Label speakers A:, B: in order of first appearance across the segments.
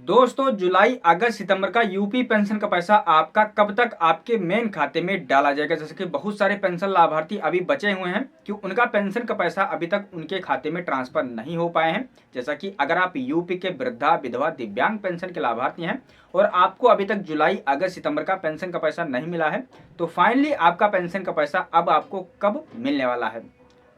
A: दोस्तों, जुलाई अगस्त सितंबर का UP pension का पैसा आपका कब तक आपके मेन खाते में डाला जाएगा। जैसे कि बहुत सारे पेंशन लाभार्थी अभी बचे हुए हैं कि उनका पेंशन का पैसा अभी तक उनके खाते में ट्रांसफर नहीं हो पाए हैं। जैसा कि अगर आप यूपी के वृद्धा विधवा दिव्यांग पेंशन के लाभार्थी हैं और आपको अभी तक जुलाई अगस्त सितंबर का पेंशन का पैसा नहीं मिला है, तो फाइनली आपका पेंशन का पैसा अब आपको कब मिलने वाला है,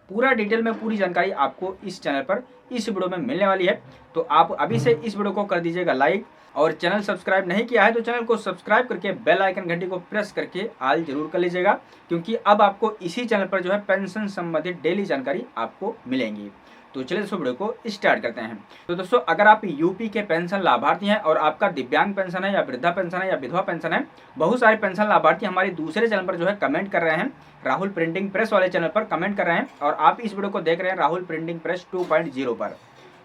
A: पूरा डिटेल में पूरी जानकारी आपको इस चैनल पर इस वीडियो में मिलने वाली है। तो आप अभी से इस वीडियो को कर दीजिएगा लाइक, और चैनल सब्सक्राइब नहीं किया है तो चैनल को सब्सक्राइब करके बेल आइकन घंटी को प्रेस करके ऑल जरूर कर लीजिएगा, क्योंकि अब आपको इसी चैनल पर जो है पेंशन संबंधित डेली जानकारी आपको मिलेंगी। तो चलिए दोस्तों वीडियो को स्टार्ट करते हैं। तो दोस्तों, अगर आप यूपी के पेंशन लाभार्थी हैं और आपका दिव्यांग पेंशन है या वृद्धा पेंशन है या विधवा पेंशन है, बहुत सारे पेंशन लाभार्थी हमारे दूसरे चैनल पर जो है कमेंट कर रहे हैं, राहुल प्रिंटिंग प्रेस वाले चैनल पर कमेंट कर रहे हैं, और आप इस वीडियो को देख रहे हैं राहुल प्रिंटिंग प्रेस 2.0 पर।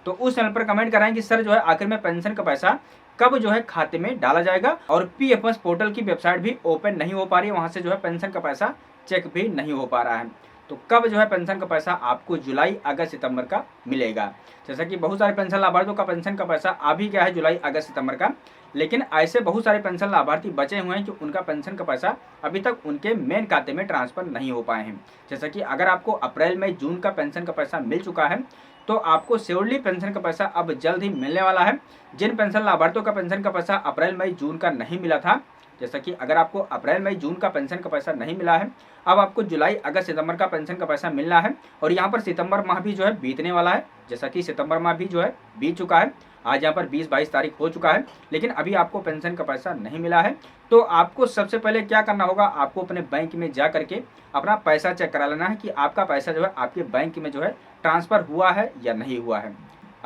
A: तो उस चैनल पर कमेंट कर रहे हैं कि सर जो है आखिर में पेंशन का पैसा कब जो है खाते में डाला जाएगा, और पीएफएस पोर्टल की वेबसाइट भी ओपन नहीं हो पा रही है, वहां से जो है पेंशन का पैसा चेक भी नहीं हो पा रहा है। तो कब जो है पेंशन का पैसा आपको जुलाई अगस्त सितंबर का मिलेगा। जैसा कि बहुत सारे पेंशन लाभार्थियों का पेंशन का पैसा आ भी गया है जुलाई अगस्त सितंबर का, लेकिन ऐसे बहुत सारे पेंशन लाभार्थी बचे हुए हैं कि उनका पेंशन का पैसा अभी तक उनके मेन खाते में ट्रांसफर नहीं हो पाए हैं। जैसा कि अगर आपको अप्रैल मई जून का पेंशन का पैसा मिल चुका है, तो आपको श्योरली पेंशन का पैसा अब जल्द ही मिलने वाला है। जिन पेंशन लाभार्थियों का पेंशन का पैसा अप्रैल मई जून का नहीं मिला था, जैसा कि अगर आपको अप्रैल मई जून का पेंशन का पैसा नहीं मिला है, अब आपको जुलाई अगस्त सितंबर का पेंशन का पैसा मिलना है। और यहाँ पर सितंबर माह भी जो है बीतने वाला है। जैसा कि सितंबर माह भी जो है बीत चुका है, आज यहाँ पर 20-22 तारीख हो चुका है, लेकिन अभी आपको पेंशन का पैसा नहीं मिला है। तो आपको सबसे पहले क्या करना होगा, आपको अपने बैंक में जा करके अपना पैसा चेक करा लेना है कि आपका पैसा जो है आपके बैंक में जो है ट्रांसफर हुआ है या नहीं हुआ है।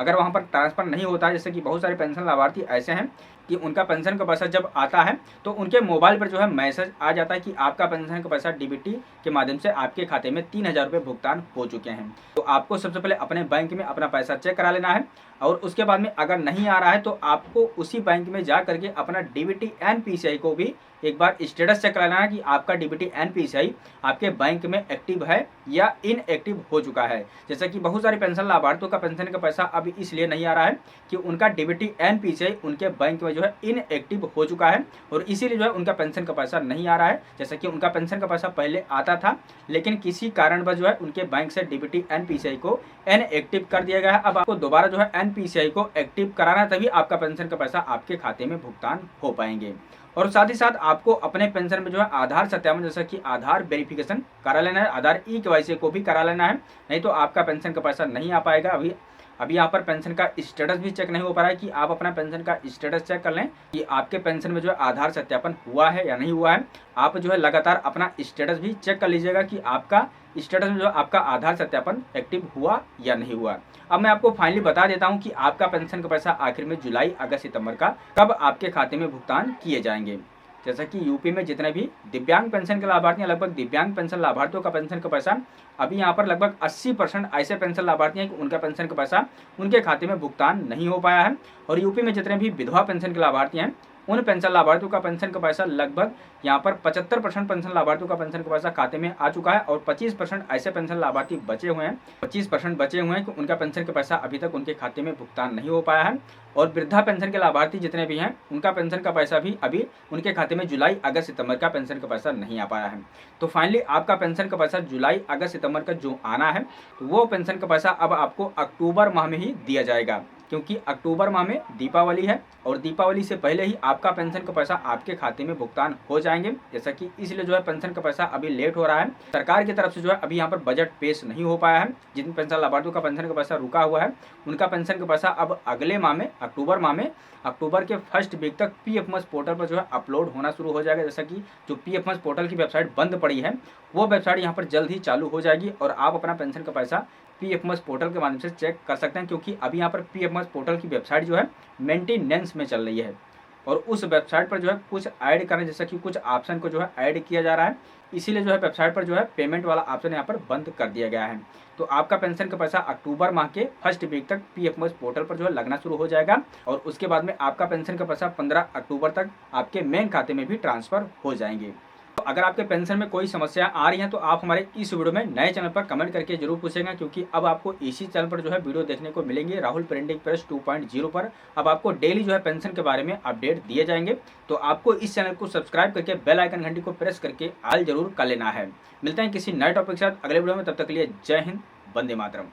A: अगर वहाँ पर ट्रांसफर नहीं होता है, जैसे कि बहुत सारे पेंशन लाभार्थी ऐसे हैं कि उनका पेंशन का पैसा जब आता है तो उनके मोबाइल पर जो है मैसेज आ जाता है कि आपका पेंशन का पैसा डीबीटी के माध्यम से आपके खाते में 3000 रुपये भुगतान हो चुके हैं। तो आपको सबसे पहले अपने बैंक में अपना पैसा चेक करा लेना है, और उसके बाद में अगर नहीं आ रहा है तो आपको उसी बैंक में जा करके अपना डीबीटी एनपीसीआई को भी एक बार स्टेटस चेक करा लेना है कि आपका डीबीटी एनपीसीआई आपके बैंक में एक्टिव है या इनएक्टिव हो चुका है। जैसे कि बहुत सारे पेंशन लाभार्थियों का पेंशन का पैसा अभी इसलिए नहीं आ रहा है कि उनका डीबीटी एनपीसीआई उनके बैंक में जो है इनएक्टिव हो चुका है, और इसीलिए जो है उनका पेंशन का पैसा नहीं आ रहा है। जैसे कि उनका पेंशन का पैसा पहले आता था, लेकिन किसी कारणवश जो है उनके बैंक से डीबीटी एनपीसीआई को इनएक्टिव कर दिया गया है। अब आपको दोबारा जो है एनपीसीआई को एक्टिव कराना है, तभी आपका पेंशन का पैसा आपके खाते में भुगतान हो पाएंगे। और साथ ही साथ आपको अपने पेंशन में जो है आधार सत्यापन, जैसे कि आधार वेरिफिकेशन करा लेना है, आधार ई-केवाईसी को भी करा लेना है, नहीं तो आपका पेंशन का पैसा नहीं आ पाएगा। अभी यहाँ पर पेंशन का स्टेटस भी चेक नहीं हो पा रहा है कि आप अपना पेंशन का स्टेटस चेक कर लें कि आपके पेंशन में जो है आधार सत्यापन हुआ है या नहीं हुआ है। आप जो है लगातार अपना स्टेटस भी चेक कर लीजिएगा कि आपका स्टेटस में जो आपका आधार सत्यापन एक्टिव हुआ या नहीं हुआ। अब मैं आपको फाइनली बता देता हूँ कि आपका पेंशन का पैसा आखिर में जुलाई अगस्त सितंबर का कब आपके खाते में भुगतान किए जाएंगे। जैसा कि यूपी में जितने भी दिव्यांग पेंशन के लाभार्थी हैं, लगभग दिव्यांग पेंशन लाभार्थियों का पेंशन का पैसा अभी यहाँ पर लगभग 80% ऐसे पेंशन लाभार्थी हैं कि उनका पेंशन का पैसा उनके खाते में भुगतान नहीं हो पाया है। और यूपी में जितने भी विधवा पेंशन के लाभार्थी हैं, उन पेंशन लाभार्थियों का पेंशन का पैसा लगभग यहाँ पर 75% पेंशन लाभार्थियों का पेंशन का पैसा खाते में आ चुका है, और 25% ऐसे पेंशन लाभार्थी बचे हुए हैं, 25% बचे हुए हैं कि उनका पेंशन का पैसा अभी तक उनके खाते में भुगतान नहीं हो पाया है। और वृद्धा पेंशन के लाभार्थी जितने भी हैं, उनका पेंशन का पैसा भी अभी उनके खाते में जुलाई अगस्त सितंबर का पेंशन का पैसा नहीं आ पाया है। तो फाइनली आपका पेंशन का पैसा जुलाई अगस्त सितंबर का जो आना है, तो वो पेंशन का पैसा अब आपको अक्टूबर माह में ही दिया जाएगा, क्योंकि अक्टूबर माह में दीपावली है, और दीपावली से पहले ही आपका पेंशन का पैसा आपके खाते में भुगतान हो जाएंगे। जैसा कि इसलिए जो है पेंशन का पैसा अभी लेट हो रहा है। सरकार की तरफ से जो है अभी यहाँ पर बजट पेश नहीं हो पाया है। जिन पेंशन लाभार्थियों का पेंशन का पैसा रुका हुआ है, उनका पेंशन का पैसा अब अगले माह में अक्टूबर माह में अक्टूबर के फर्स्ट वीक तक पीएफएमएस पोर्टल पर जो है अपलोड होना शुरू हो जाएगा। जैसा कि जो पीएफएमएस पोर्टल की वेबसाइट बंद पड़ी है, वो वेबसाइट यहाँ पर जल्द ही चालू हो जाएगी, और आप अपना पेंशन का पैसा पीएफएमएस पोर्टल के माध्यम से चेक कर सकते हैं, क्योंकि अभी यहाँ पर पीएफएमएस पोर्टल की वेबसाइट जो है मेंटेनेंस में चल रही है, और उस वेबसाइट पर जो है कुछ ऐड करना, जैसा कि कुछ ऑप्शन को जो है ऐड किया जा रहा है, इसीलिए जो है वेबसाइट पर जो है पेमेंट वाला ऑप्शन यहाँ पर बंद कर दिया गया है। तो आपका पेंशन का पैसा अक्टूबर माह के फर्स्ट वीक तक पीएफएमएस पोर्टल पर जो है लगना शुरू हो जाएगा, और उसके बाद में आपका पेंशन का पैसा 15 अक्टूबर तक आपके मेन खाते में भी ट्रांसफर हो जाएंगे। तो अगर आपके पेंशन में कोई समस्या आ रही है तो आप हमारे इस वीडियो में नए चैनल पर कमेंट करके जरूर पूछेंगे, क्योंकि अब आपको इसी चैनल पर जो है वीडियो देखने को मिलेंगे राहुल प्रिंटिंग प्रेस 2.0 पर। अब आपको डेली जो है पेंशन के बारे में अपडेट दिए जाएंगे, तो आपको इस चैनल को सब्सक्राइब करके बेल आइकन घंटी को प्रेस करके ऑल जरूर कर लेना है। मिलते हैं किसी नए टॉपिक के साथ अगले वीडियो में, तब तक के लिए जय हिंद, वंदे मातरम।